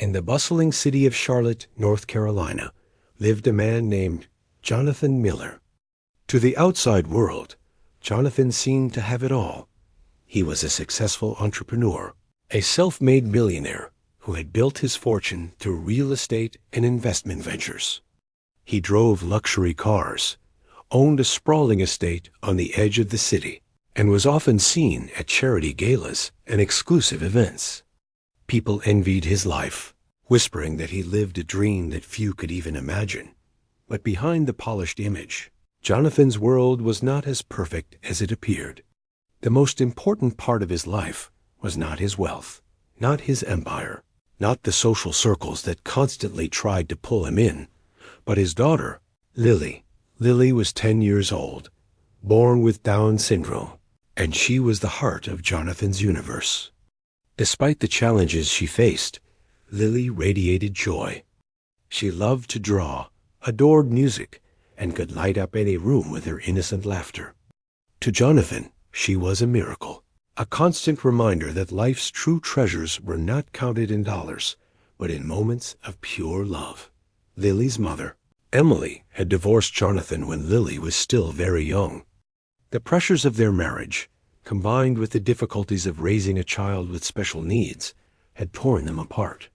In the bustling city of Charlotte, North Carolina, lived a man named Jonathan Miller. To the outside world, Jonathan seemed to have it all. He was a successful entrepreneur, a self-made millionaire who had built his fortune through real estate and investment ventures. He drove luxury cars, owned a sprawling estate on the edge of the city, and was often seen at charity galas and exclusive events. People envied his life, whispering that he lived a dream that few could even imagine. But behind the polished image, Jonathan's world was not as perfect as it appeared. The most important part of his life was not his wealth, not his empire, not the social circles that constantly tried to pull him in, but his daughter, Lily. Lily was 10 years old, born with Down syndrome, and she was the heart of Jonathan's universe. Despite the challenges she faced, Lily radiated joy. She loved to draw, adored music, and could light up any room with her innocent laughter. To Jonathan, she was a miracle, a constant reminder that life's true treasures were not counted in dollars, but in moments of pure love. Lily's mother, Emily, had divorced Jonathan when Lily was still very young. The pressures of their marriage, combined with the difficulties of raising a child with special needs, had torn them apart.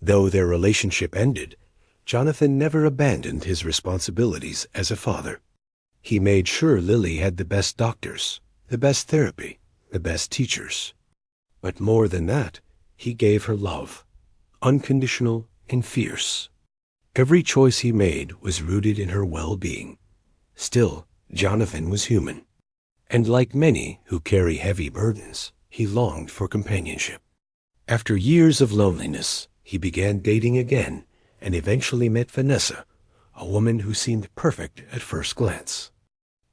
Though their relationship ended, Jonathan never abandoned his responsibilities as a father. He made sure Lily had the best doctors, the best therapy, the best teachers. But more than that, he gave her love, unconditional and fierce. Every choice he made was rooted in her well-being. Still, Jonathan was human, and like many who carry heavy burdens, he longed for companionship. After years of loneliness, he began dating again and eventually met Vanessa, a woman who seemed perfect at first glance.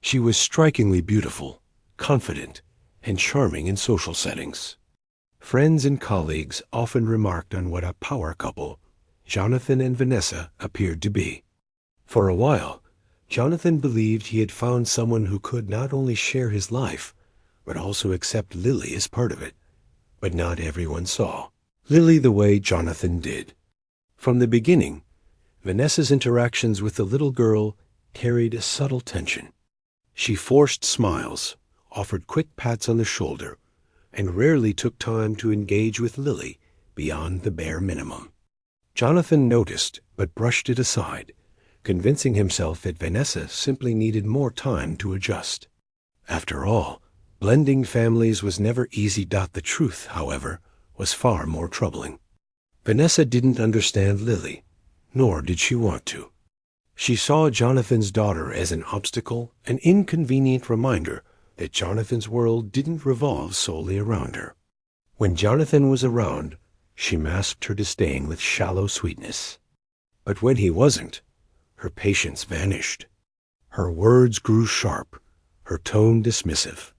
She was strikingly beautiful, confident, and charming in social settings. Friends and colleagues often remarked on what a power couple Jonathan and Vanessa appeared to be. For a while, Jonathan believed he had found someone who could not only share his life, but also accept Lily as part of it. But not everyone saw Lily the way Jonathan did. From the beginning, Vanessa's interactions with the little girl carried a subtle tension. She forced smiles, offered quick pats on the shoulder, and rarely took time to engage with Lily beyond the bare minimum. Jonathan noticed but brushed it aside, convincing himself that Vanessa simply needed more time to adjust. After all, blending families was never easy. The truth, however, was far more troubling. Vanessa didn't understand Lily, nor did she want to. She saw Jonathan's daughter as an obstacle, an inconvenient reminder that Jonathan's world didn't revolve solely around her. When Jonathan was around, she masked her disdain with shallow sweetness. But when he wasn't, her patience vanished. Her words grew sharp, her tone dismissive.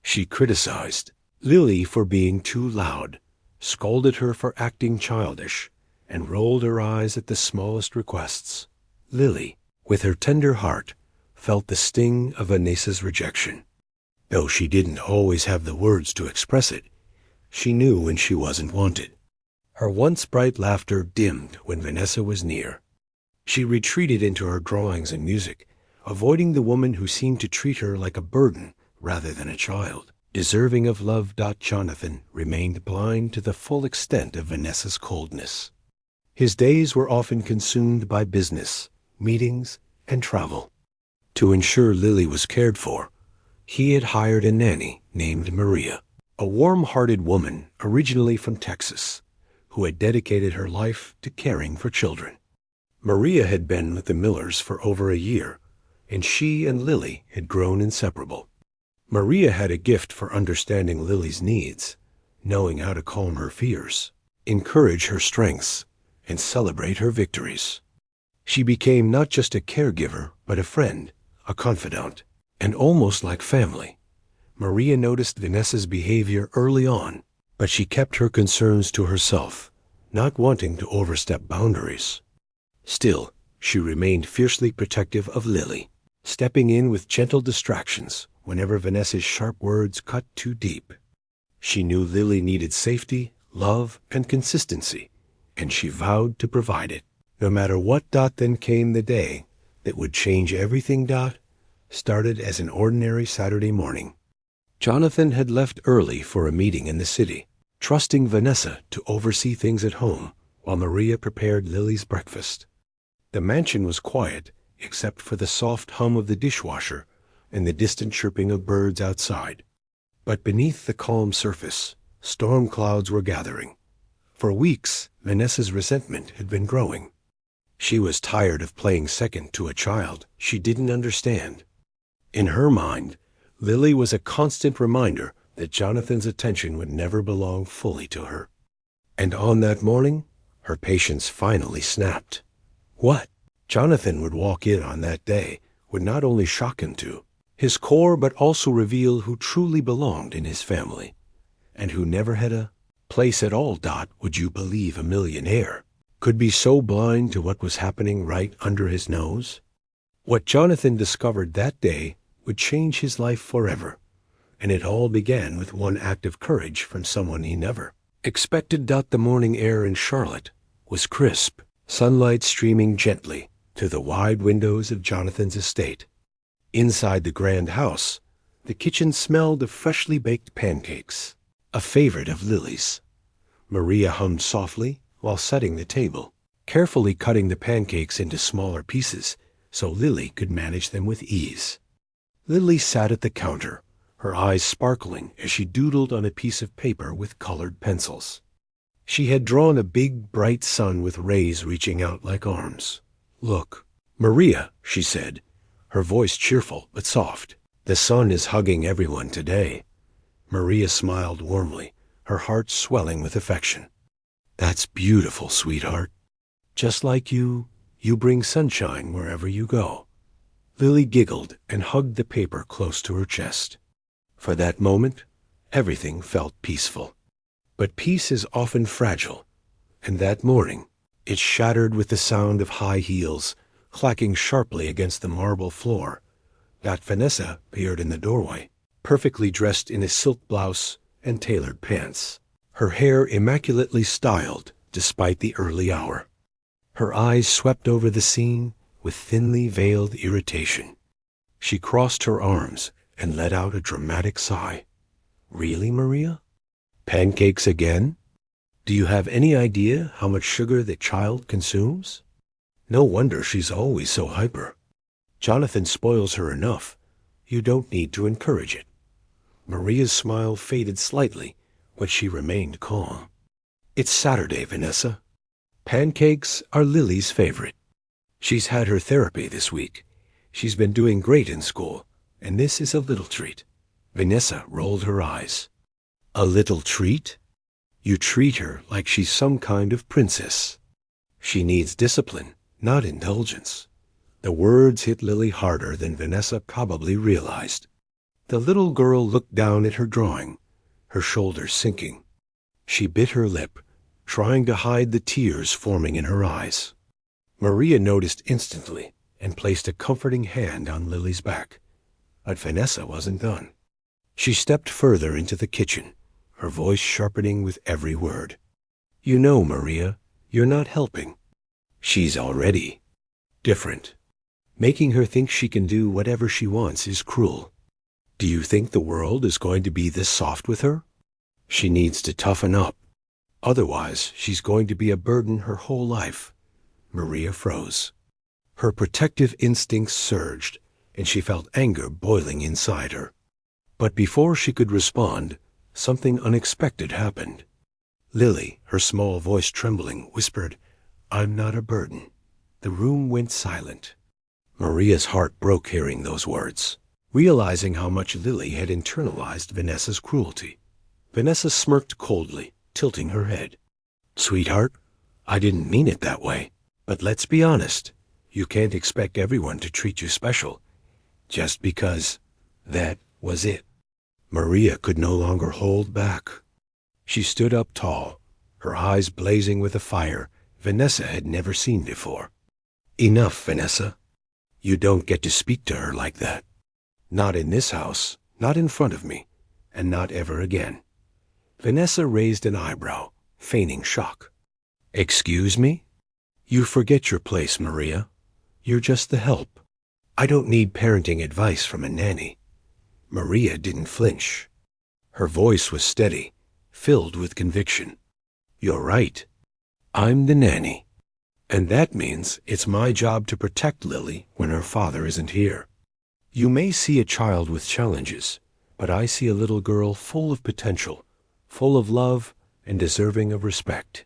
She criticized Lily for being too loud, scolded her for acting childish, and rolled her eyes at the smallest requests. Lily, with her tender heart, felt the sting of Vanessa's rejection. Though she didn't always have the words to express it, she knew when she wasn't wanted. Her once bright laughter dimmed when Vanessa was near. She retreated into her drawings and music, avoiding the woman who seemed to treat her like a burden rather than a child. Deserving of love. Jonathan remained blind to the full extent of Vanessa's coldness. His days were often consumed by business, meetings, and travel. To ensure Lily was cared for, he had hired a nanny named Maria, a warm-hearted woman originally from Texas, who had dedicated her life to caring for children. Maria had been with the Millers for over a year, and she and Lily had grown inseparable. Maria had a gift for understanding Lily's needs, knowing how to calm her fears, encourage her strengths, and celebrate her victories. She became not just a caregiver, but a friend, a confidant, and almost like family. Maria noticed Vanessa's behavior early on, but she kept her concerns to herself, not wanting to overstep boundaries. Still, she remained fiercely protective of Lily, stepping in with gentle distractions whenever Vanessa's sharp words cut too deep. She knew Lily needed safety, love, and consistency, and she vowed to provide it. No matter what. Then came the day that would change everything. Started as an ordinary Saturday morning. Jonathan had left early for a meeting in the city, trusting Vanessa to oversee things at home while Maria prepared Lily's breakfast. The mansion was quiet, except for the soft hum of the dishwasher and the distant chirping of birds outside. But beneath the calm surface, storm clouds were gathering. For weeks, Vanessa's resentment had been growing. She was tired of playing second to a child she didn't understand. In her mind, Lily was a constant reminder that Jonathan's attention would never belong fully to her. And on that morning, her patience finally snapped. What Jonathan would walk in on that day would not only shock him to his core, but also reveal who truly belonged in his family, and who never had a place at all. Would you believe a millionaire could be so blind to what was happening right under his nose? What Jonathan discovered that day would change his life forever, and it all began with one act of courage from someone he never expected. The morning air in Charlotte was crisp, sunlight streaming gently through the wide windows of Jonathan's estate. Inside the grand house, the kitchen smelled of freshly baked pancakes, a favorite of Lily's. Maria hummed softly while setting the table, carefully cutting the pancakes into smaller pieces so Lily could manage them with ease. Lily sat at the counter, her eyes sparkling as she doodled on a piece of paper with colored pencils. She had drawn a big, bright sun with rays reaching out like arms. "Look, Maria," she said, her voice cheerful but soft. "The sun is hugging everyone today." Maria smiled warmly, her heart swelling with affection. "That's beautiful, sweetheart. Just like you bring sunshine wherever you go." Lily giggled and hugged the paper close to her chest. For that moment, everything felt peaceful. But peace is often fragile, and that morning it shattered with the sound of high heels clacking sharply against the marble floor. Vanessa appeared in the doorway, perfectly dressed in a silk blouse and tailored pants, her hair immaculately styled despite the early hour. Her eyes swept over the scene with thinly veiled irritation. She crossed her arms and let out a dramatic sigh. "Really, Maria? Pancakes again? Do you have any idea how much sugar the child consumes? No wonder she's always so hyper. Jonathan spoils her enough. You don't need to encourage it." Maria's smile faded slightly, but she remained calm. "It's Saturday, Vanessa. Pancakes are Lily's favorite. She's had her therapy this week. She's been doing great in school, and this is a little treat." Vanessa rolled her eyes. "A little treat? You treat her like she's some kind of princess. She needs discipline, not indulgence." The words hit Lily harder than Vanessa probably realized. The little girl looked down at her drawing, her shoulders sinking. She bit her lip, trying to hide the tears forming in her eyes. Maria noticed instantly and placed a comforting hand on Lily's back. But Vanessa wasn't done. She stepped further into the kitchen, her voice sharpening with every word. "You know, Maria, you're not helping. She's already different. Making her think she can do whatever she wants is cruel. Do you think the world is going to be this soft with her? She needs to toughen up. Otherwise, she's going to be a burden her whole life." Maria froze. Her protective instincts surged, and she felt anger boiling inside her. But before she could respond, something unexpected happened. Lily, her small voice trembling, whispered, "I'm not a burden." The room went silent. Maria's heart broke hearing those words, realizing how much Lily had internalized Vanessa's cruelty. Vanessa smirked coldly, tilting her head. "Sweetheart, I didn't mean it that way. But let's be honest, you can't expect everyone to treat you special, just because that was it." Maria could no longer hold back. She stood up tall, her eyes blazing with a fire Vanessa had never seen before. "Enough, Vanessa. You don't get to speak to her like that. Not in this house, not in front of me, and not ever again." Vanessa raised an eyebrow, feigning shock. Excuse me? You forget your place, Maria. You're just the help. I don't need parenting advice from a nanny. Maria didn't flinch. Her voice was steady, filled with conviction. You're right. I'm the nanny. And that means it's my job to protect Lily when her father isn't here. You may see a child with challenges, but I see a little girl full of potential, full of love, and deserving of respect.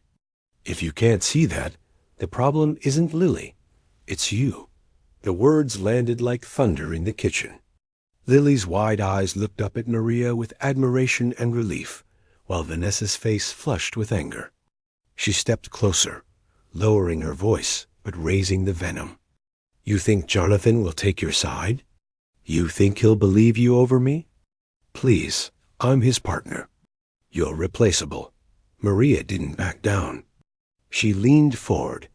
If you can't see that, the problem isn't Lily. It's you. The words landed like thunder in the kitchen. Lily's wide eyes looked up at Maria with admiration and relief, while Vanessa's face flushed with anger. She stepped closer, lowering her voice, but raising the venom. You think Jonathan will take your side? You think he'll believe you over me? Please, I'm his partner. You're replaceable. Maria didn't back down. She leaned forward,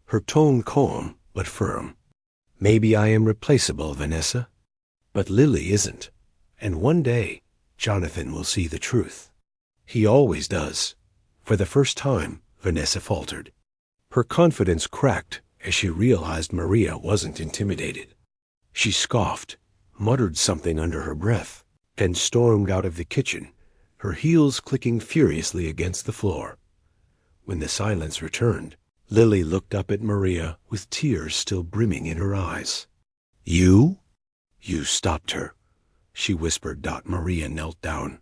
her tone calm but firm. Maybe I am replaceable, Vanessa, but Lily isn't. And one day, Jonathan will see the truth. He always does. For the first time, Vanessa faltered. Her confidence cracked as she realized Maria wasn't intimidated. She scoffed, muttered something under her breath, and stormed out of the kitchen, her heels clicking furiously against the floor. When the silence returned, Lily looked up at Maria with tears still brimming in her eyes. You? You stopped her, she whispered. Maria knelt down,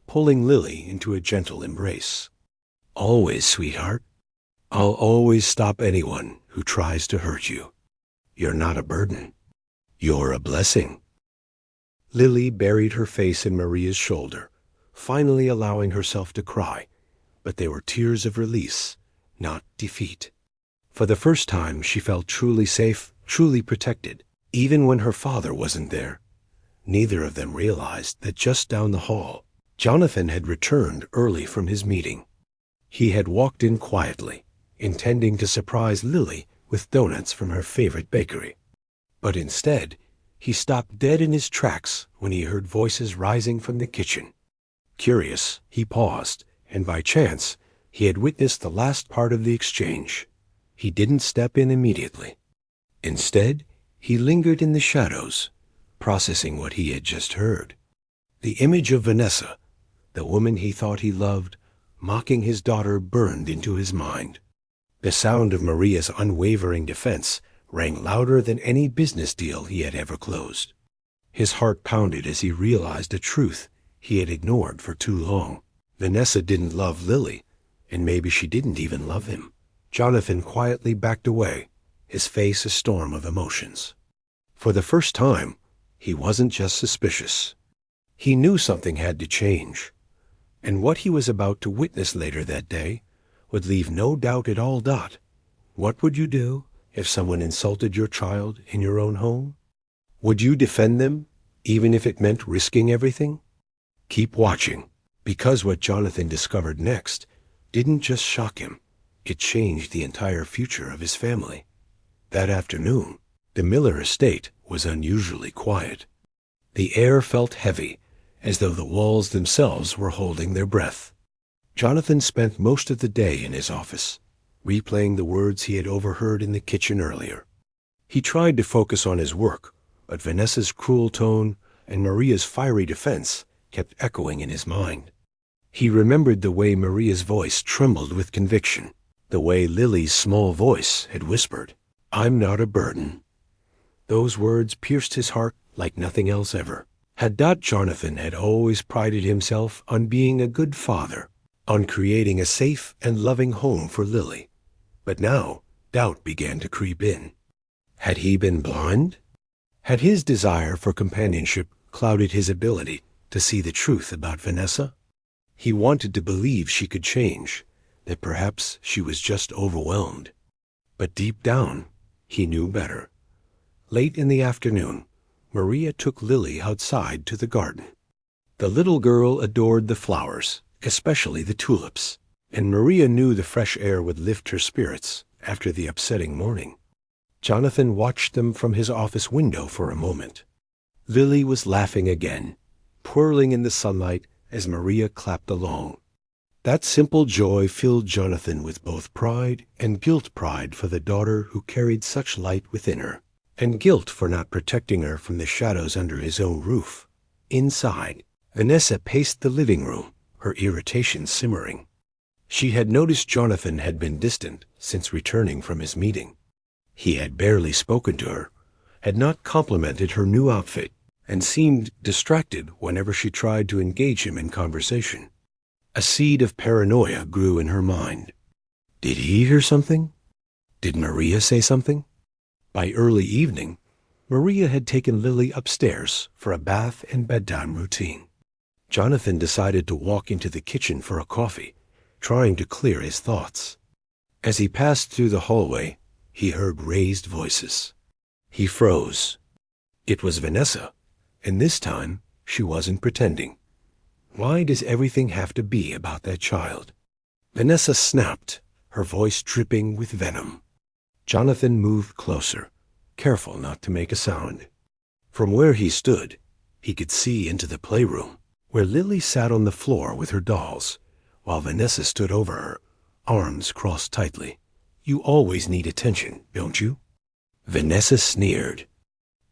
pulling Lily into a gentle embrace. Always, sweetheart. I'll always stop anyone who tries to hurt you. You're not a burden. You're a blessing. Lily buried her face in Maria's shoulder, finally allowing herself to cry, but they were tears of release, not defeat. For the first time, she felt truly safe, truly protected, even when her father wasn't there. Neither of them realized that just down the hall, Jonathan had returned early from his meeting. He had walked in quietly, intending to surprise Lily with donuts from her favorite bakery. But instead, he stopped dead in his tracks when he heard voices rising from the kitchen. Curious, he paused, and by chance, he had witnessed the last part of the exchange. He didn't step in immediately. Instead, he lingered in the shadows, processing what he had just heard. The image of Vanessa, the woman he thought he loved, mocking his daughter, burned into his mind. The sound of Maria's unwavering defense rang louder than any business deal he had ever closed. His heart pounded as he realized a truth he had ignored for too long. Vanessa didn't love Lily, and maybe she didn't even love him. Jonathan quietly backed away, his face a storm of emotions. For the first time, he wasn't just suspicious. He knew something had to change, and what he was about to witness later that day would leave no doubt at all. What would you do if someone insulted your child in your own home? Would you defend them, even if it meant risking everything? Keep watching, because what Jonathan discovered next didn't just shock him, it changed the entire future of his family. That afternoon, the Miller estate was unusually quiet. The air felt heavy, as though the walls themselves were holding their breath. Jonathan spent most of the day in his office, replaying the words he had overheard in the kitchen earlier. He tried to focus on his work, but Vanessa's cruel tone and Maria's fiery defense kept echoing in his mind. He remembered the way Maria's voice trembled with conviction, the way Lily's small voice had whispered, "I'm not a burden." Those words pierced his heart like nothing else ever. Jonathan had always prided himself on being a good father, on creating a safe and loving home for Lily. But now, doubt began to creep in. Had he been blind? Had his desire for companionship clouded his ability to see the truth about Vanessa? He wanted to believe she could change, that perhaps she was just overwhelmed. But deep down, he knew better. Late in the afternoon, Maria took Lily outside to the garden. The little girl adored the flowers, especially the tulips, and Maria knew the fresh air would lift her spirits after the upsetting morning. Jonathan watched them from his office window for a moment. Lily was laughing again, twirling in the sunlight as Maria clapped along. That simple joy filled Jonathan with both pride and guilt, pride for the daughter who carried such light within her, and guilt for not protecting her from the shadows under his own roof. Inside, Vanessa paced the living room, her irritation simmering. She had noticed Jonathan had been distant since returning from his meeting. He had barely spoken to her, had not complimented her new outfit, and seemed distracted whenever she tried to engage him in conversation. A seed of paranoia grew in her mind. Did he hear something? Did Maria say something? By early evening, Maria had taken Lily upstairs for a bath and bedtime routine. Jonathan decided to walk into the kitchen for a coffee, trying to clear his thoughts. As he passed through the hallway, he heard raised voices. He froze. It was Vanessa, and this time she wasn't pretending. Why does everything have to be about that child? Vanessa snapped, her voice dripping with venom. Jonathan moved closer, careful not to make a sound. From where he stood, he could see into the playroom, where Lily sat on the floor with her dolls, while Vanessa stood over her, arms crossed tightly. You always need attention, don't you? Vanessa sneered.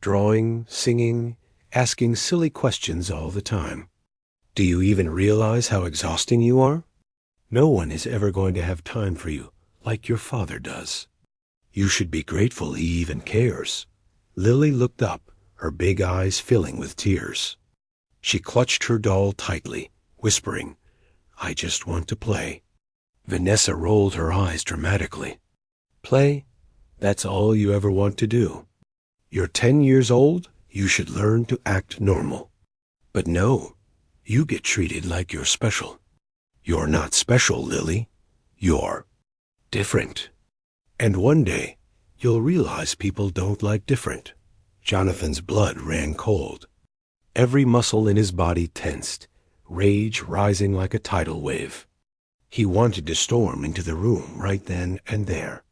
Drawing, singing, asking silly questions all the time. Do you even realize how exhausting you are? No one is ever going to have time for you like your father does. You should be grateful he even cares. Lily looked up, her big eyes filling with tears. She clutched her doll tightly, whispering, I just want to play. Vanessa rolled her eyes dramatically. Play? That's all you ever want to do. You're 10 years old, you should learn to act normal. But no, you get treated like you're special. You're not special, Lily. You're different. And one day, you'll realize people don't like different. Jonathan's blood ran cold. Every muscle in his body tensed, rage rising like a tidal wave. He wanted to storm into the room right then and there.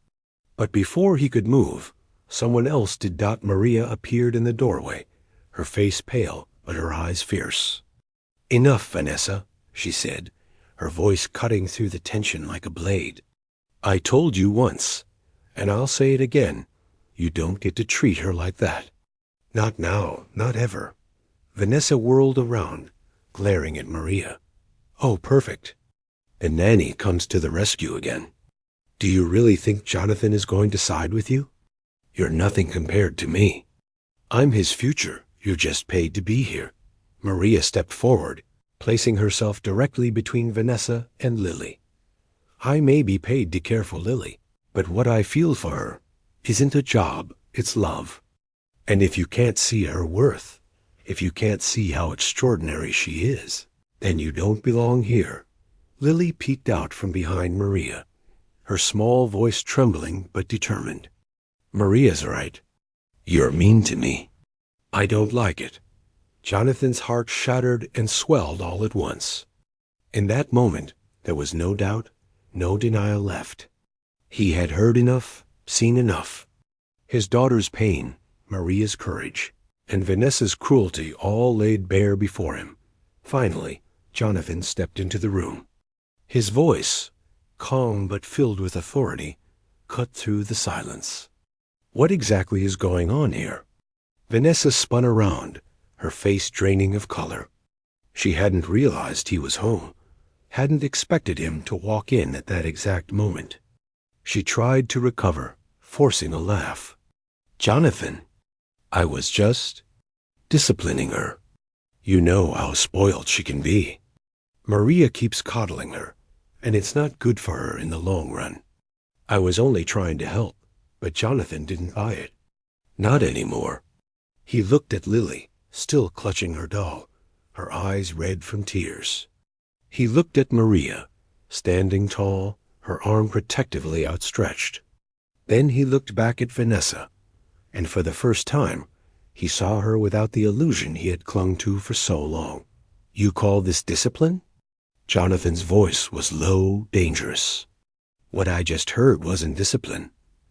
But before he could move, someone else did. Maria appeared in the doorway, her face pale but her eyes fierce. Enough, Vanessa, she said, her voice cutting through the tension like a blade. I told you once, and I'll say it again, you don't get to treat her like that. Not now, not ever. Vanessa whirled around, glaring at Maria. Oh, perfect. And Nanny comes to the rescue again. Do you really think Jonathan is going to side with you? You're nothing compared to me. I'm his future. You're just paid to be here. Maria stepped forward, placing herself directly between Vanessa and Lily. I may be paid to care for Lily, but what I feel for her isn't a job, it's love. And if you can't see her worth, if you can't see how extraordinary she is, then you don't belong here. Lily peeked out from behind Maria, her small voice trembling but determined. Maria's right. You're mean to me. I don't like it. Jonathan's heart shattered and swelled all at once. In that moment, there was no doubt, no denial left. He had heard enough, seen enough. His daughter's pain, Maria's courage, and Vanessa's cruelty all laid bare before him. Finally, Jonathan stepped into the room. His voice, calm but filled with authority, cut through the silence. What exactly is going on here? Vanessa spun around, her face draining of color. She hadn't realized he was home, hadn't expected him to walk in at that exact moment. She tried to recover, forcing a laugh. Jonathan, I was just disciplining her. You know how spoiled she can be. Maria keeps coddling her, and it's not good for her in the long run. I was only trying to help, but Jonathan didn't buy it. Not anymore. He looked at Lily, still clutching her doll, her eyes red from tears. He looked at Maria, standing tall, her arm protectively outstretched. Then he looked back at Vanessa, and for the first time, he saw her without the illusion he had clung to for so long. You call this discipline? Jonathan's voice was low, dangerous. What I just heard wasn't discipline.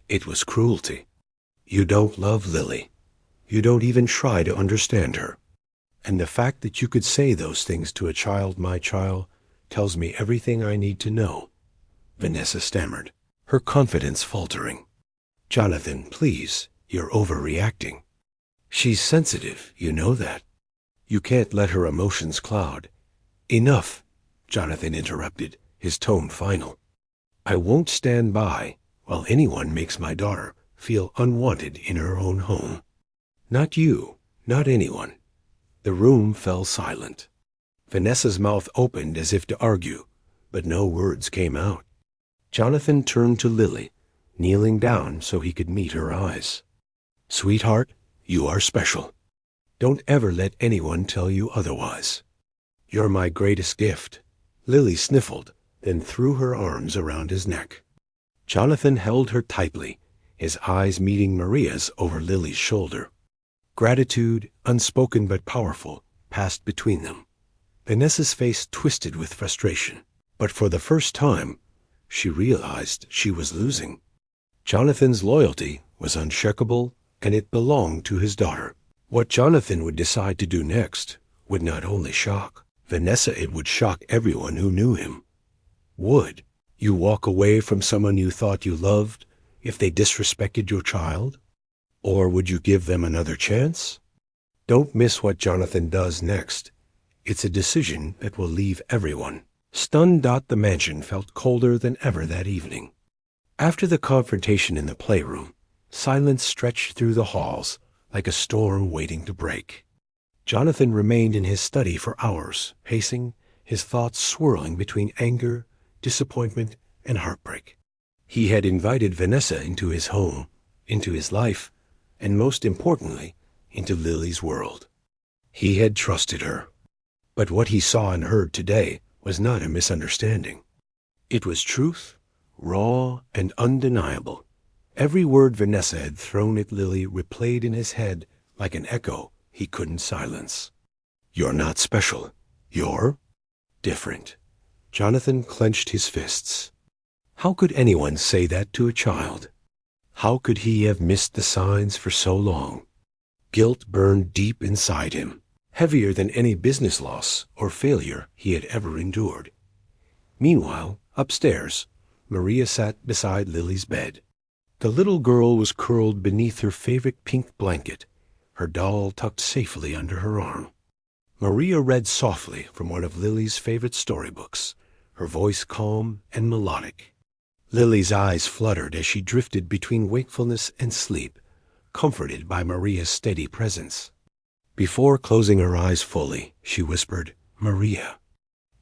It was cruelty. You don't love Lily. You don't even try to understand her. And the fact that you could say those things to a child my child tells me everything I need to know," Vanessa stammered, her confidence faltering. "Jonathan, please, you're overreacting. She's sensitive, you know that. You can't let her emotions cloud." "Enough," Jonathan interrupted, his tone final. "I won't stand by while anyone makes my daughter feel unwanted in her own home. Not you, not anyone." The room fell silent. Vanessa's mouth opened as if to argue, but no words came out. Jonathan turned to Lily, kneeling down so he could meet her eyes. "Sweetheart, you are special. Don't ever let anyone tell you otherwise. You're my greatest gift." Lily sniffled, then threw her arms around his neck. Jonathan held her tightly, his eyes meeting Maria's over Lily's shoulder. Gratitude, unspoken but powerful, passed between them. Vanessa's face twisted with frustration, but for the first time, she realized she was losing. Jonathan's loyalty was unshakable, and it belonged to his daughter. What Jonathan would decide to do next would not only shock Vanessa, it would shock everyone who knew him. Would you walk away from someone you thought you loved if they disrespected your child? Or would you give them another chance? Don't miss what Jonathan does next. It's a decision that will leave everyone stunned. The mansion felt colder than ever that evening. After the confrontation in the playroom, silence stretched through the halls like a storm waiting to break. Jonathan remained in his study for hours, pacing, his thoughts swirling between anger, disappointment, and heartbreak. He had invited Vanessa into his home, into his life, and most importantly, into Lily's world. He had trusted her. But what he saw and heard today was not a misunderstanding. It was truth, raw and undeniable. Every word Vanessa had thrown at Lily replayed in his head like an echo he couldn't silence. "You're not special. You're different." Jonathan clenched his fists. How could anyone say that to a child? How could he have missed the signs for so long? Guilt burned deep inside him, heavier than any business loss or failure he had ever endured. Meanwhile, upstairs, Maria sat beside Lily's bed. The little girl was curled beneath her favorite pink blanket, her doll tucked safely under her arm. Maria read softly from one of Lily's favorite storybooks, her voice calm and melodic. Lily's eyes fluttered as she drifted between wakefulness and sleep, comforted by Maria's steady presence. Before closing her eyes fully, she whispered, "Maria,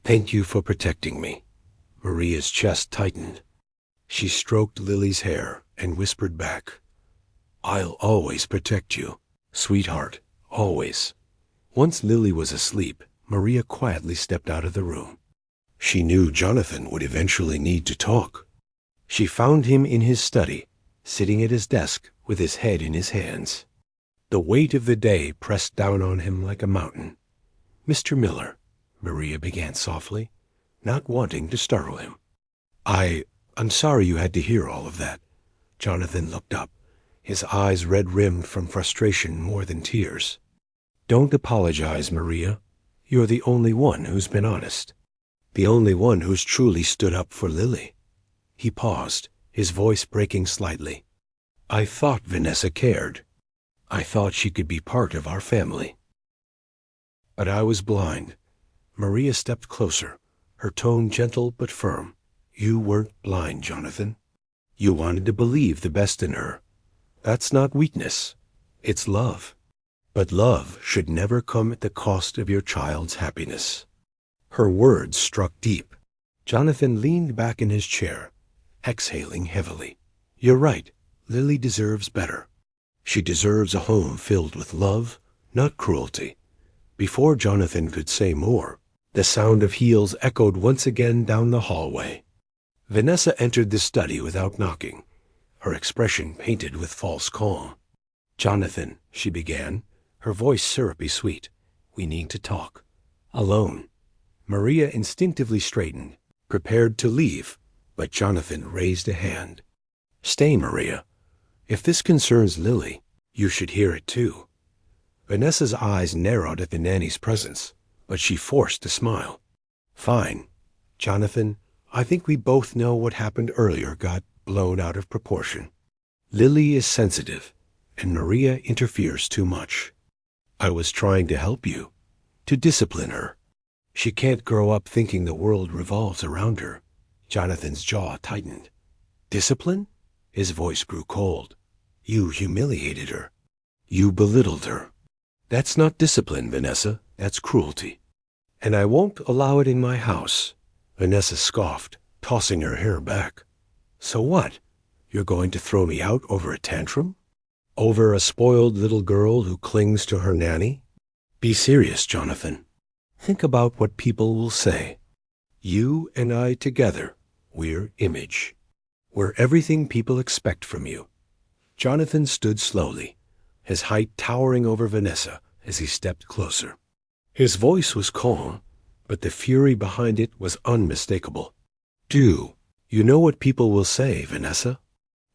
thank you for protecting me." Maria's chest tightened. She stroked Lily's hair and whispered back, "I'll always protect you, sweetheart, always." Once Lily was asleep, Maria quietly stepped out of the room. She knew Jonathan would eventually need to talk. She found him in his study, sitting at his desk with his head in his hands. The weight of the day pressed down on him like a mountain. "Mr. Miller," Maria began softly, not wanting to startle him. I'm sorry you had to hear all of that." Jonathan looked up, his eyes red-rimmed from frustration more than tears. "Don't apologize, Maria. You're the only one who's been honest. The only one who's truly stood up for Lily." He paused, his voice breaking slightly. "I thought Vanessa cared. I thought she could be part of our family. But I was blind." Maria stepped closer, her tone gentle but firm. "You weren't blind, Jonathan. You wanted to believe the best in her. That's not weakness. It's love. But love should never come at the cost of your child's happiness." Her words struck deep. Jonathan leaned back in his chair, exhaling heavily. "You're right. Lily deserves better. She deserves a home filled with love, not cruelty." Before Jonathan could say more, the sound of heels echoed once again down the hallway. Vanessa entered the study without knocking, her expression painted with false calm. "Jonathan," she began, her voice syrupy sweet, "we need to talk. Alone." Maria instinctively straightened, prepared to leave, but Jonathan raised a hand. "Stay, Maria. If this concerns Lily, you should hear it too." Vanessa's eyes narrowed at the nanny's presence, but she forced a smile. "Fine. Jonathan, I think we both know what happened earlier got blown out of proportion. Lily is sensitive, and Maria interferes too much. I was trying to help you, to discipline her. She can't grow up thinking the world revolves around her. Jonathan's jaw tightened. Discipline? His voice grew cold. You humiliated her. You belittled her. That's not discipline, Vanessa. That's cruelty. And I won't allow it in my house. Vanessa scoffed, tossing her hair back. So what? You're going to throw me out over a tantrum? Over a spoiled little girl who clings to her nanny? Be serious, Jonathan. Think about what people will say. You and I together, we're image. We're everything people expect from you. Jonathan stood slowly, his height towering over Vanessa as he stepped closer. His voice was calm, but the fury behind it was unmistakable. Do you know what people will say, Vanessa?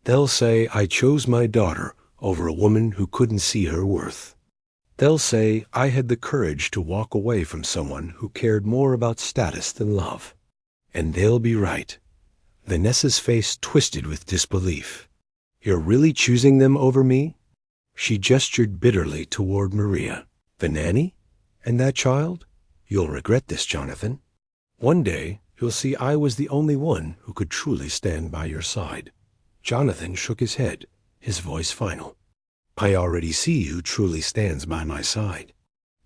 They'll say I chose my daughter over a woman who couldn't see her worth. They'll say I had the courage to walk away from someone who cared more about status than love. And they'll be right. Vanessa's face twisted with disbelief. You're really choosing them over me? She gestured bitterly toward Maria. The nanny? And that child? You'll regret this, Jonathan. One day, you'll see I was the only one who could truly stand by your side. Jonathan shook his head, his voice final. I already see who truly stands by my side.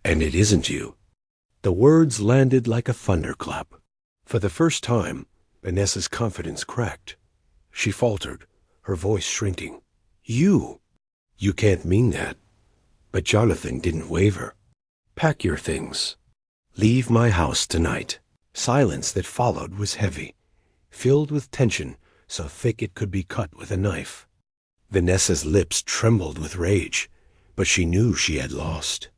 And it isn't you. The words landed like a thunderclap. For the first time, Vanessa's confidence cracked. She faltered, her voice shrinking. You can't mean that. But Jonathan didn't waver. Pack your things. Leave my house tonight. Silence that followed was heavy, filled with tension so thick it could be cut with a knife. Vanessa's lips trembled with rage, but she knew she had lost.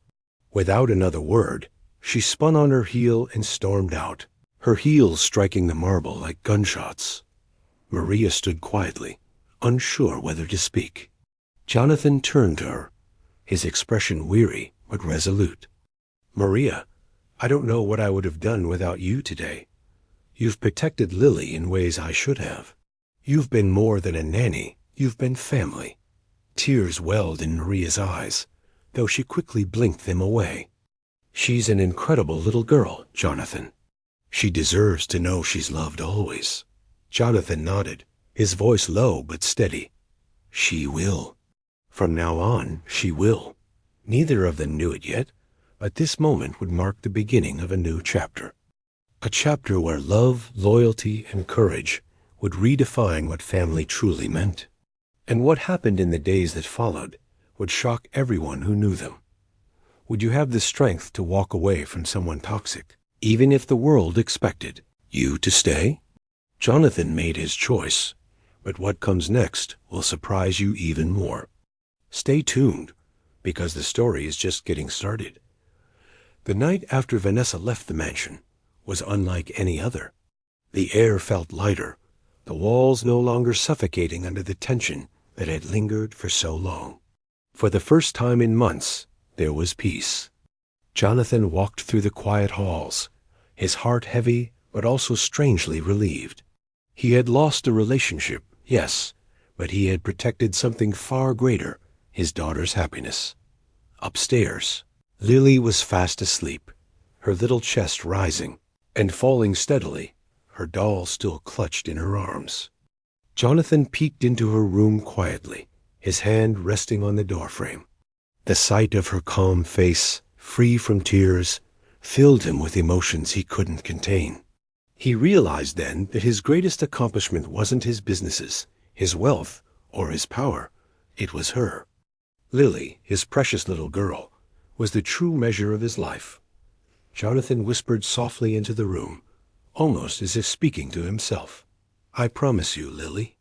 Without another word, she spun on her heel and stormed out, her heels striking the marble like gunshots. Maria stood quietly, unsure whether to speak. Jonathan turned to her, his expression weary but resolute. Maria, I don't know what I would have done without you today. You've protected Lily in ways I should have. You've been more than a nanny. You've been family. Tears welled in Maria's eyes, though she quickly blinked them away. She's an incredible little girl, Jonathan. She deserves to know she's loved always. Jonathan nodded, his voice low but steady. She will. From now on, she will. Neither of them knew it yet, but this moment would mark the beginning of a new chapter. A chapter where love, loyalty, and courage would redefine what family truly meant. And what happened in the days that followed would shock everyone who knew them. Would you have the strength to walk away from someone toxic, even if the world expected you to stay? Jonathan made his choice, but what comes next will surprise you even more. Stay tuned, because the story is just getting started. The night after Vanessa left the mansion was unlike any other. The air felt lighter, the walls no longer suffocating under the tension that had lingered for so long. For the first time in months, there was peace. Jonathan walked through the quiet halls, his heart heavy but also strangely relieved. He had lost a relationship, yes, but he had protected something far greater, his daughter's happiness. Upstairs, Lily was fast asleep, her little chest rising and falling steadily, her doll still clutched in her arms. Jonathan peeked into her room quietly, his hand resting on the doorframe. The sight of her calm face, free from tears, filled him with emotions he couldn't contain. He realized then that his greatest accomplishment wasn't his businesses, his wealth, or his power. It was her. Lily, his precious little girl, was the true measure of his life. Jonathan whispered softly into the room, almost as if speaking to himself. I promise you, Lily,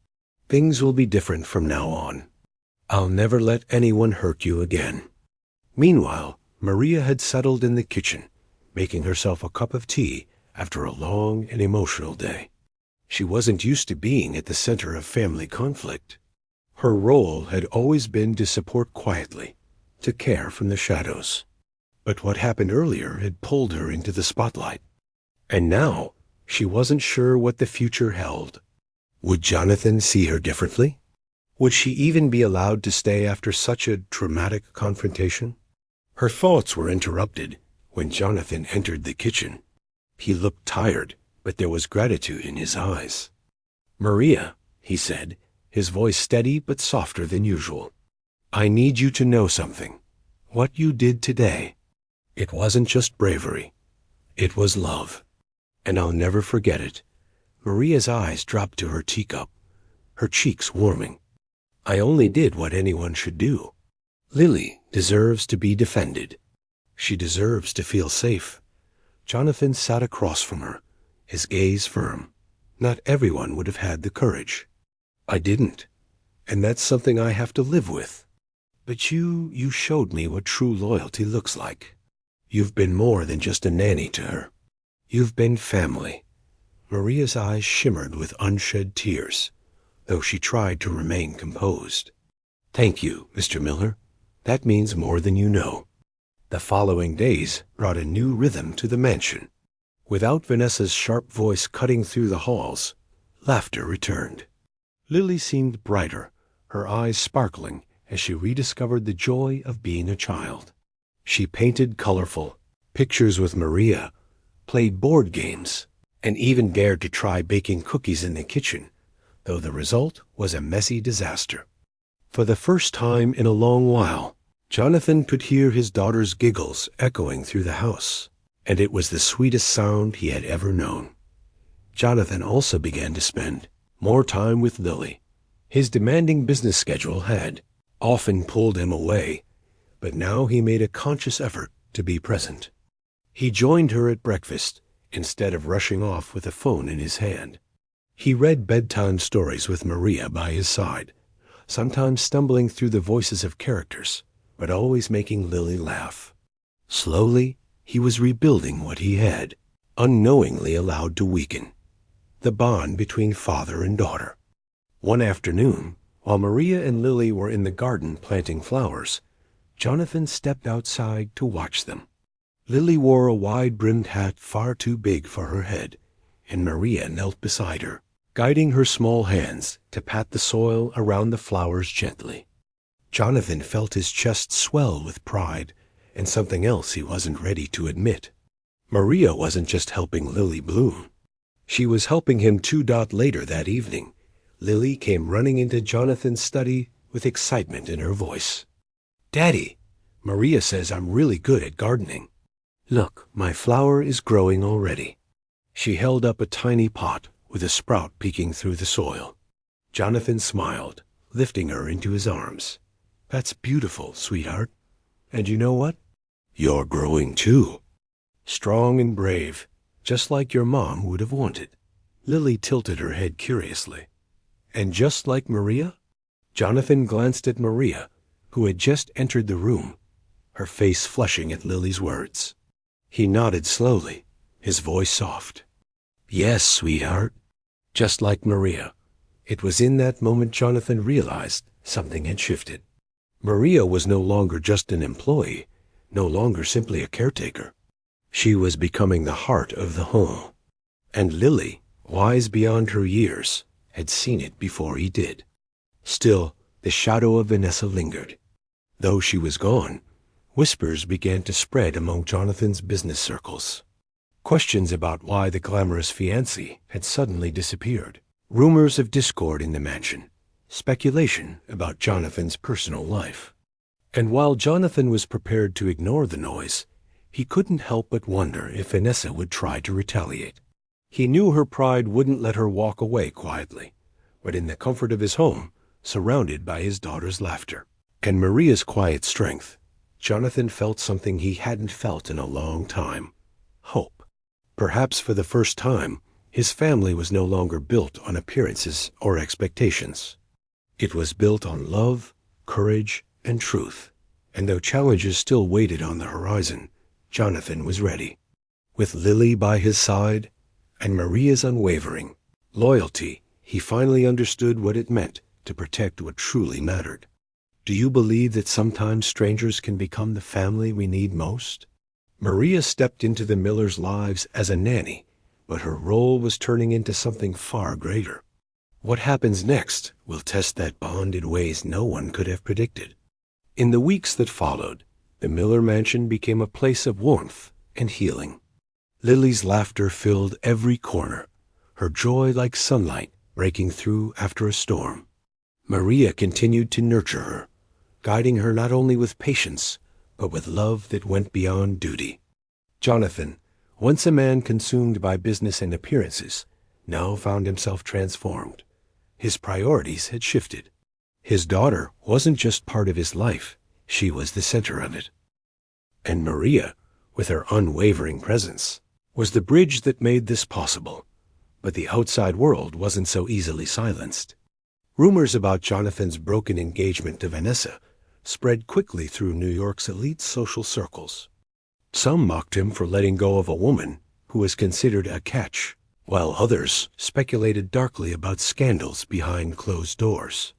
things will be different from now on. I'll never let anyone hurt you again. Meanwhile, Maria had settled in the kitchen, making herself a cup of tea after a long and emotional day. She wasn't used to being at the center of family conflict. Her role had always been to support quietly, to care from the shadows. But what happened earlier had pulled her into the spotlight. And now, She wasn't sure what the future held. Would Jonathan see her differently? Would she even be allowed to stay after such a dramatic confrontation? Her thoughts were interrupted when Jonathan entered the kitchen. He looked tired, but there was gratitude in his eyes. "Maria," he said, his voice steady but softer than usual, "I need you to know something. What you did today, it wasn't just bravery. It was love. And I'll never forget it." Maria's eyes dropped to her teacup, her cheeks warming. "I only did what anyone should do. Lily deserves to be defended. She deserves to feel safe." Jonathan sat across from her, his gaze firm. "Not everyone would have had the courage. I didn't. And that's something I have to live with. But you showed me what true loyalty looks like. You've been more than just a nanny to her. You've been family." Maria's eyes shimmered with unshed tears, though she tried to remain composed. "Thank you, Mr. Miller. That means more than you know." The following days brought a new rhythm to the mansion. Without Vanessa's sharp voice cutting through the halls, laughter returned. Lily seemed brighter, her eyes sparkling as she rediscovered the joy of being a child. She painted colorful pictures with Maria, played board games, and even dared to try baking cookies in the kitchen, though the result was a messy disaster. For the first time in a long while, Jonathan could hear his daughter's giggles echoing through the house, and it was the sweetest sound he had ever known. Jonathan also began to spend more time with Lily. His demanding business schedule had often pulled him away, but now he made a conscious effort to be present. He joined her at breakfast instead of rushing off with a phone in his hand. He read bedtime stories with Maria by his side, sometimes stumbling through the voices of characters, but always making Lily laugh. Slowly, he was rebuilding what he had, unknowingly allowed to weaken: the bond between father and daughter. One afternoon, while Maria and Lily were in the garden planting flowers, Jonathan stepped outside to watch them. Lily wore a wide-brimmed hat far too big for her head, and Maria knelt beside her, guiding her small hands to pat the soil around the flowers gently. Jonathan felt his chest swell with pride and something else he wasn't ready to admit. Maria wasn't just helping Lily bloom. She was helping him too. Later that evening, Lily came running into Jonathan's study with excitement in her voice. "Daddy, Maria says I'm really good at gardening. Look, my flower is growing already." She held up a tiny pot with a sprout peeking through the soil. Jonathan smiled, lifting her into his arms. "That's beautiful, sweetheart. And you know what? You're growing too. Strong and brave, just like your mom would have wanted." Lily tilted her head curiously. "And just like Maria?" Jonathan glanced at Maria, who had just entered the room, her face flushing at Lily's words. He nodded slowly, his voice soft. "Yes, sweetheart, just like Maria." It was in that moment Jonathan realized something had shifted. Maria was no longer just an employee, no longer simply a caretaker. She was becoming the heart of the home. And Lily, wise beyond her years, had seen it before he did. Still, the shadow of Vanessa lingered. Though she was gone, whispers began to spread among Jonathan's business circles. Questions about why the glamorous fiancé had suddenly disappeared. Rumors of discord in the mansion. Speculation about Jonathan's personal life. And while Jonathan was prepared to ignore the noise, he couldn't help but wonder if Vanessa would try to retaliate. He knew her pride wouldn't let her walk away quietly, but in the comfort of his home, surrounded by his daughter's laughter and Maria's quiet strength, Jonathan felt something he hadn't felt in a long time: hope. Perhaps for the first time, his family was no longer built on appearances or expectations. It was built on love, courage, and truth. And though challenges still waited on the horizon, Jonathan was ready. With Lily by his side and Maria's unwavering loyalty, he finally understood what it meant to protect what truly mattered. Do you believe that sometimes strangers can become the family we need most? Maria stepped into the Millers' lives as a nanny, but her role was turning into something far greater. What happens next will test that bond in ways no one could have predicted. In the weeks that followed, the Miller mansion became a place of warmth and healing. Lily's laughter filled every corner, her joy like sunlight breaking through after a storm. Maria continued to nurture her, guiding her not only with patience, but with love that went beyond duty. Jonathan, once a man consumed by business and appearances, now found himself transformed. His priorities had shifted. His daughter wasn't just part of his life, she was the center of it. And Maria, with her unwavering presence, was the bridge that made this possible. But the outside world wasn't so easily silenced. Rumors about Jonathan's broken engagement to Vanessa spread quickly through New York's elite social circles. Some mocked him for letting go of a woman who was considered a catch, while others speculated darkly about scandals behind closed doors.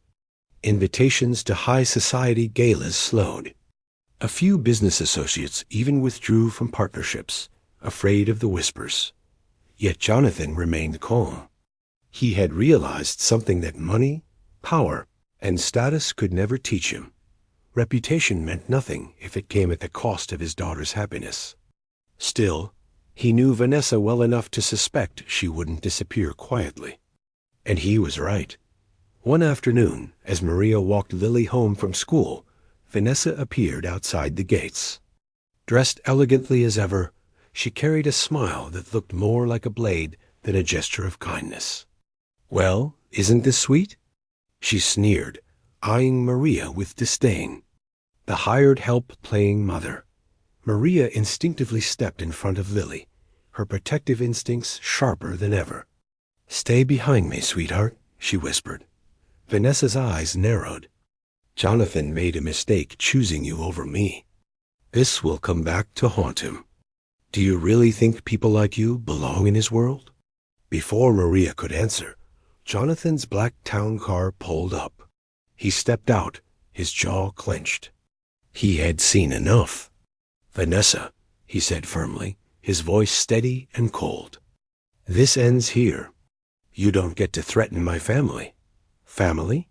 Invitations to high society galas slowed. A few business associates even withdrew from partnerships, afraid of the whispers. Yet Jonathan remained calm. He had realized something that money, power, and status could never teach him. Reputation meant nothing if it came at the cost of his daughter's happiness. Still, he knew Vanessa well enough to suspect she wouldn't disappear quietly. And he was right. One afternoon, as Maria walked Lily home from school, Vanessa appeared outside the gates. Dressed elegantly as ever, she carried a smile that looked more like a blade than a gesture of kindness. "Well, isn't this sweet?" she sneered, eyeing Maria with disdain. The hired help playing mother. Maria instinctively stepped in front of Lily, her protective instincts sharper than ever. "Stay behind me, sweetheart," she whispered. Vanessa's eyes narrowed. "Jonathan made a mistake choosing you over me. This will come back to haunt him. Do you really think people like you belong in his world?" Before Maria could answer, Jonathan's black town car pulled up. He stepped out, his jaw clenched. He had seen enough. "Vanessa," he said firmly, his voice steady and cold. "This ends here. You don't get to threaten my family." "Family?"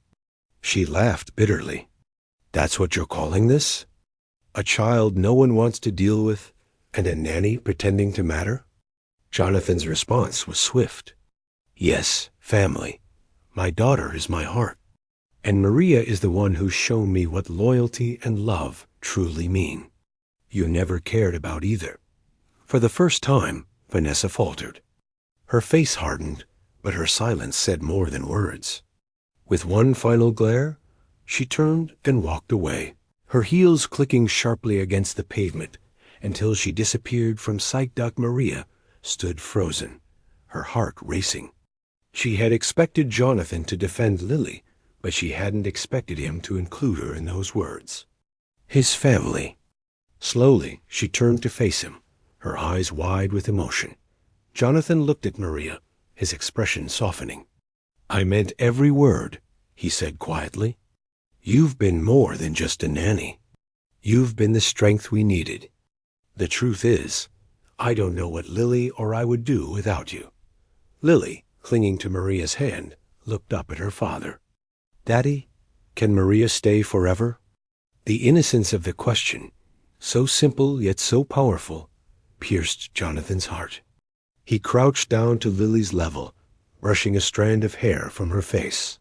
She laughed bitterly. "That's what you're calling this? A child no one wants to deal with, and a nanny pretending to matter?" Jonathan's response was swift. "Yes, family. My daughter is my heart. And Maria is the one who's shown me what loyalty and love truly mean. You never cared about either." For the first time, Vanessa faltered. Her face hardened, but her silence said more than words. With one final glare, she turned and walked away, her heels clicking sharply against the pavement until she disappeared from sight. Maria stood frozen, her heart racing. She had expected Jonathan to defend Lily, but she hadn't expected him to include her in those words. His family. Slowly, she turned to face him, her eyes wide with emotion. Jonathan looked at Maria, his expression softening. "I meant every word," he said quietly. "You've been more than just a nanny. You've been the strength we needed. The truth is, I don't know what Lily or I would do without you." Lily, clinging to Maria's hand, looked up at her father. "Daddy, can Maria stay forever?" The innocence of the question, so simple yet so powerful, pierced Jonathan's heart. He crouched down to Lily's level, brushing a strand of hair from her face.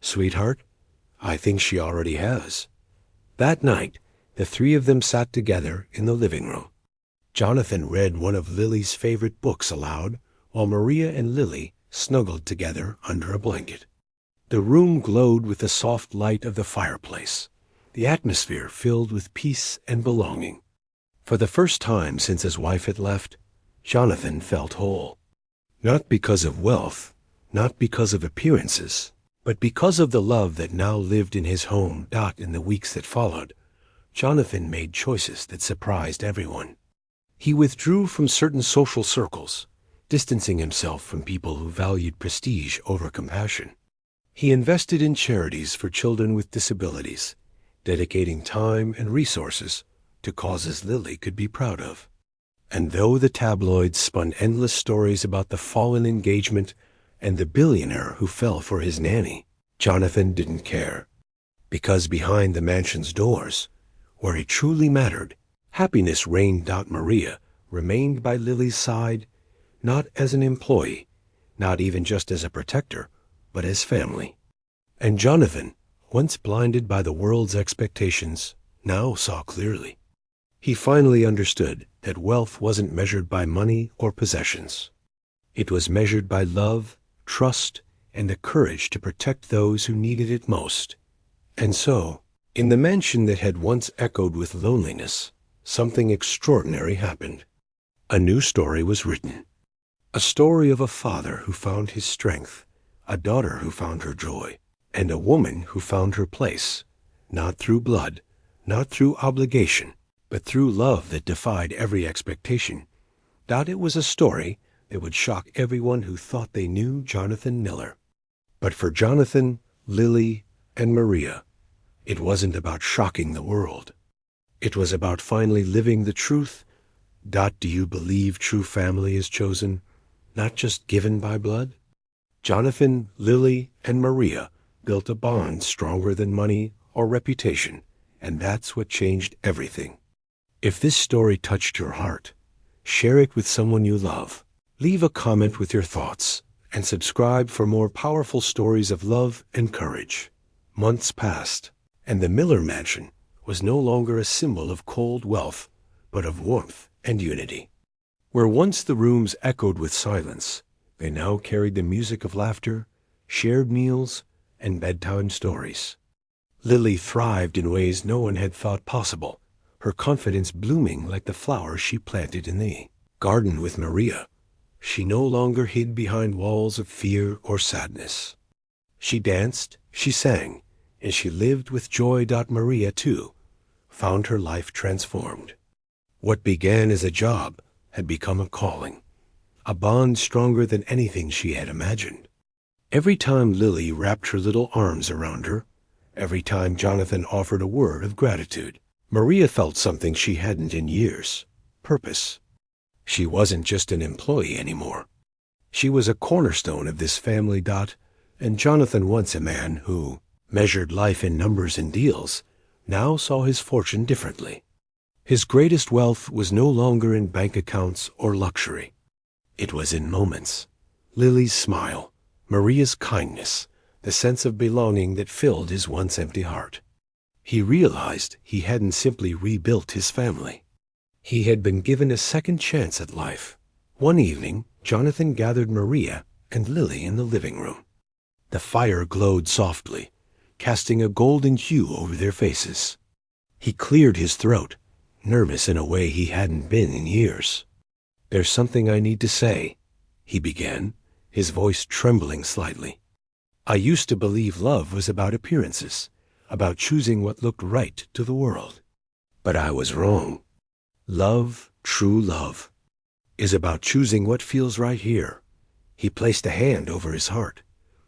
"Sweetheart, I think she already has." That night, the three of them sat together in the living room. Jonathan read one of Lily's favorite books aloud, while Maria and Lily snuggled together under a blanket. The room glowed with the soft light of the fireplace, the atmosphere filled with peace and belonging. For the first time since his wife had left, Jonathan felt whole. Not because of wealth, not because of appearances, but because of the love that now lived in his home. In the weeks that followed, Jonathan made choices that surprised everyone. He withdrew from certain social circles, distancing himself from people who valued prestige over compassion. He invested in charities for children with disabilities, dedicating time and resources to causes Lily could be proud of. And though the tabloids spun endless stories about the fallen engagement and the billionaire who fell for his nanny, Jonathan didn't care. Because behind the mansion's doors, where it truly mattered, happiness reigned. Maria remained by Lily's side, not as an employee, not even just as a protector, but as family. And Jonathan, once blinded by the world's expectations, now saw clearly. He finally understood that wealth wasn't measured by money or possessions. It was measured by love, trust, and the courage to protect those who needed it most. And so, in the mansion that had once echoed with loneliness, something extraordinary happened. A new story was written. A story of a father who found his strength, a daughter who found her joy, and a woman who found her place, not through blood, not through obligation, but through love that defied every expectation. It was a story that would shock everyone who thought they knew Jonathan Miller. But for Jonathan, Lily, and Maria, it wasn't about shocking the world. It was about finally living the truth. Do you believe true family is chosen, not just given by blood? Jonathan, Lily, and Maria built a bond stronger than money or reputation, and that's what changed everything. If this story touched your heart, share it with someone you love. Leave a comment with your thoughts, and subscribe for more powerful stories of love and courage. Months passed, and the Miller mansion was no longer a symbol of cold wealth, but of warmth and unity. Where once the rooms echoed with silence, they now carried the music of laughter, shared meals, and bedtime stories. Lily thrived in ways no one had thought possible, her confidence blooming like the flowers she planted in the garden with Maria. She no longer hid behind walls of fear or sadness. She danced, she sang, and she lived with joy. Maria, too, found her life transformed. What began as a job had become a calling, a bond stronger than anything she had imagined. Every time Lily wrapped her little arms around her, every time Jonathan offered a word of gratitude, Maria felt something she hadn't in years: purpose. She wasn't just an employee anymore. She was a cornerstone of this family. And Jonathan, once a man who measured life in numbers and deals, now saw his fortune differently. His greatest wealth was no longer in bank accounts or luxury. It was in moments. Lily's smile, Maria's kindness, the sense of belonging that filled his once empty heart. He realized he hadn't simply rebuilt his family. He had been given a second chance at life. One evening, Jonathan gathered Maria and Lily in the living room. The fire glowed softly, casting a golden hue over their faces. He cleared his throat, nervous in a way he hadn't been in years. "There's something I need to say," he began, his voice trembling slightly. "I used to believe love was about appearances, about choosing what looked right to the world. But I was wrong. Love, true love, is about choosing what feels right here." He placed a hand over his heart.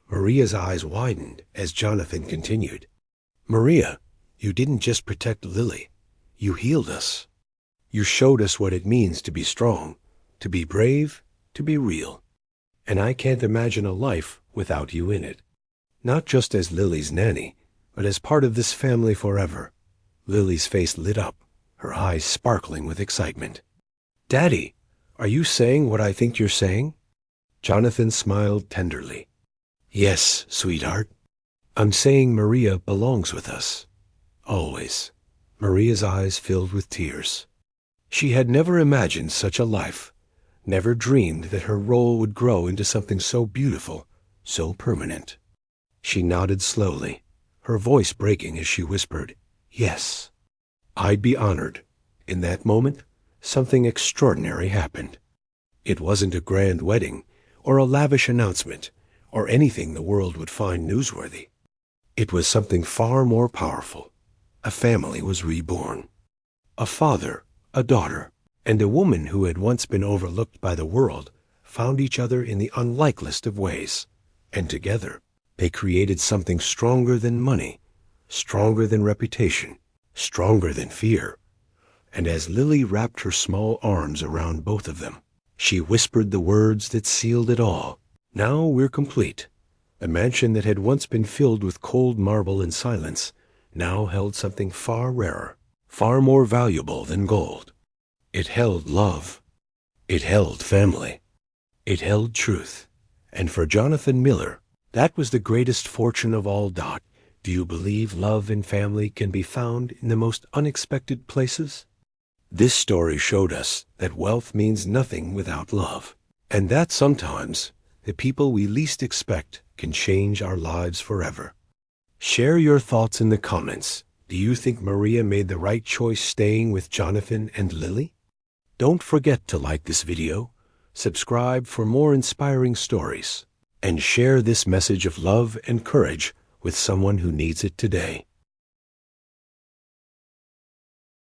Maria's eyes widened as Jonathan continued. "Maria, you didn't just protect Lily. You healed us. You showed us what it means to be strong, to be brave, to be real. And I can't imagine a life without you in it. Not just as Lily's nanny, but as part of this family forever." Lily's face lit up, her eyes sparkling with excitement. "Daddy, are you saying what I think you're saying?" Jonathan smiled tenderly. "Yes, sweetheart. I'm saying Maria belongs with us. Always." Maria's eyes filled with tears. She had never imagined such a life, never dreamed that her role would grow into something so beautiful, so permanent. She nodded slowly, her voice breaking as she whispered, "Yes." "I'd be honored." In that moment, something extraordinary happened. It wasn't a grand wedding, or a lavish announcement, or anything the world would find newsworthy. It was something far more powerful. A family was reborn. A father, a daughter, and a woman who had once been overlooked by the world found each other in the unlikeliest of ways. And together, they created something stronger than money, stronger than reputation, stronger than fear. And as Lily wrapped her small arms around both of them, she whispered the words that sealed it all. Now we're complete. A mansion that had once been filled with cold marble and silence now held something far rarer, far more valuable than gold. It held love. It held family. It held truth. And for Jonathan Miller, that was the greatest fortune of all. Do you believe love and family can be found in the most unexpected places? This story showed us that wealth means nothing without love, and that sometimes the people we least expect can change our lives forever. Share your thoughts in the comments. Do you think Maria made the right choice staying with Jonathan and Lily? Don't forget to like this video, subscribe for more inspiring stories, and share this message of love and courage with someone who needs it today.